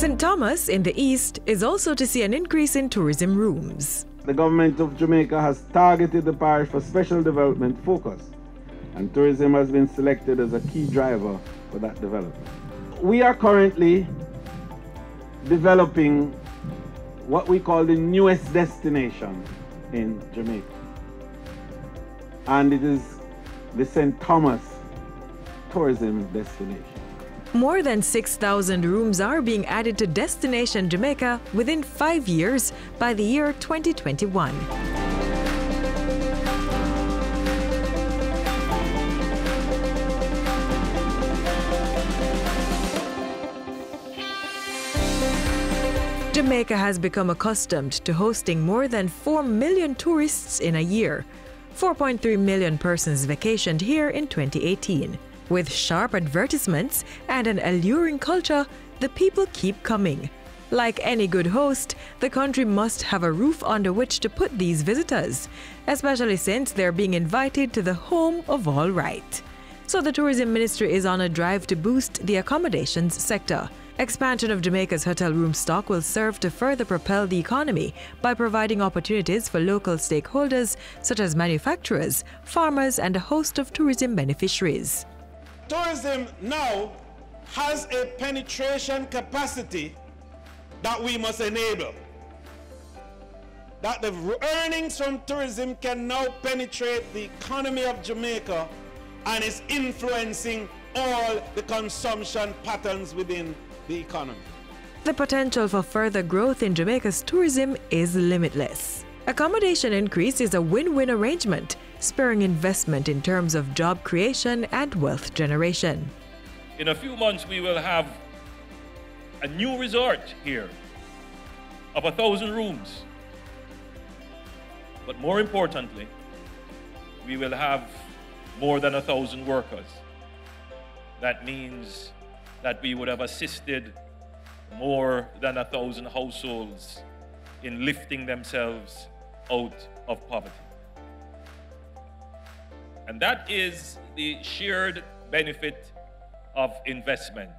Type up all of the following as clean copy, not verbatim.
St. Thomas in the east is also to see an increase in tourism rooms. The government of Jamaica has targeted the parish for special development focus, and tourism has been selected as a key driver for that development. We are currently developing what we call the newest destination in Jamaica, and it is the St. Thomas tourism destination. More than 6,000 rooms are being added to Destination Jamaica within 5 years by the year 2021. Jamaica has become accustomed to hosting more than 4 million tourists in a year. 4.3 million persons vacationed here in 2018. With sharp advertisements and an alluring culture, the people keep coming. Like any good host, the country must have a roof under which to put these visitors, especially since they're being invited to the home of all right. So the Tourism Ministry is on a drive to boost the accommodations sector. Expansion of Jamaica's hotel room stock will serve to further propel the economy by providing opportunities for local stakeholders such as manufacturers, farmers, and a host of tourism beneficiaries. Tourism now has a penetration capacity that we must enable. That the earnings from tourism can now penetrate the economy of Jamaica and is influencing all the consumption patterns within the economy. The potential for further growth in Jamaica's tourism is limitless. Accommodation increase is a win-win arrangement, spurring investment in terms of job creation and wealth generation. In a few months, we will have a new resort here of 1,000 rooms. But more importantly, we will have more than 1,000 workers. That means that we would have assisted more than 1,000 households in lifting themselves out of poverty. And that is the shared benefit of investment.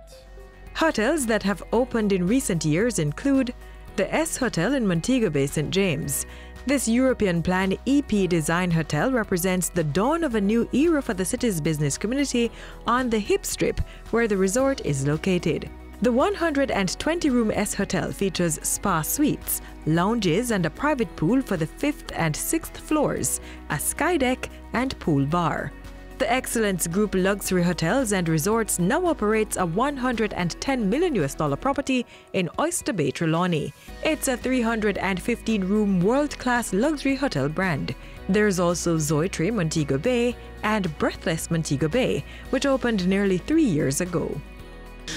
Hotels that have opened in recent years include the S Hotel in Montego Bay, St. James. This European-planned EP design hotel represents the dawn of a new era for the city's business community on the Hip Strip, where the resort is located. The 120-room S Hotel features spa suites, lounges, and a private pool for the 5th and 6th floors, a sky deck, and pool bar. The Excellence Group Luxury Hotels and Resorts now operates a $110 million property in Oyster Bay, Trelawney. It's a 315-room world-class luxury hotel brand. There's also Zoetree Montego Bay and Breathless Montego Bay, which opened nearly 3 years ago.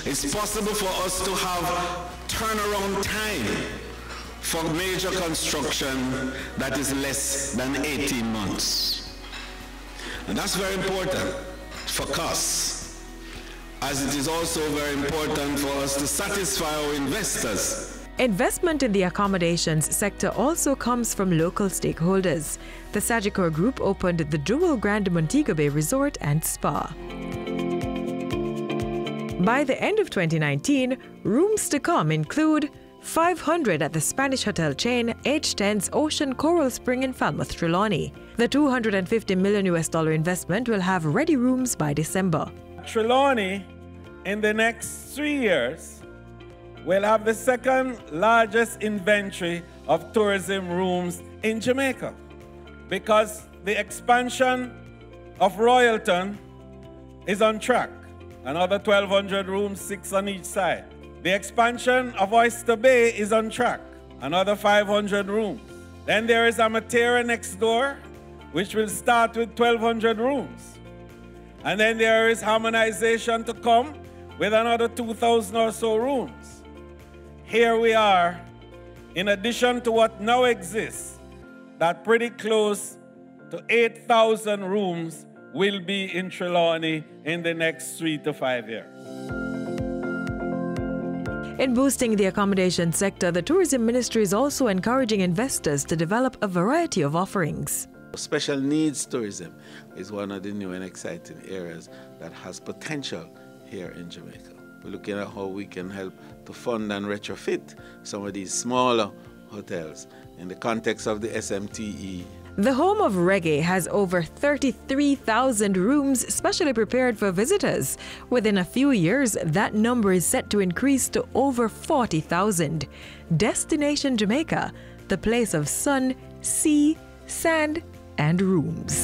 It's possible for us to have turnaround time for major construction that is less than 18 months. And that's very important for costs, as it is also very important for us to satisfy our investors. Investment in the accommodations sector also comes from local stakeholders. The Sagicor Group opened the Jewel Grand Montego Bay Resort and Spa. By the end of 2019, rooms to come include 500 at the Spanish hotel chain H10's Ocean Coral Spring in Falmouth, Trelawney. The $250 million investment will have ready rooms by December. Trelawney, in the next 3 years, will have the second largest inventory of tourism rooms in Jamaica, because the expansion of Royalton is on track. Another 1,200 rooms, 6 on each side. The expansion of Oyster Bay is on track. Another 500 rooms. Then there is Amatera next door, which will start with 1,200 rooms. And then there is harmonization to come with another 2,000 or so rooms. Here we are, in addition to what now exists, that pretty close to 8,000 rooms will be in Trelawney in the next 3 to 5 years. In boosting the accommodation sector, the Tourism Ministry is also encouraging investors to develop a variety of offerings. Special needs tourism is one of the new and exciting areas that has potential here in Jamaica. We're looking at how we can help to fund and retrofit some of these smaller hotels in the context of the SMTE. The home of reggae has over 33,000 rooms specially prepared for visitors. Within a few years, that number is set to increase to over 40,000. Destination Jamaica, the place of sun, sea, sand, and rooms.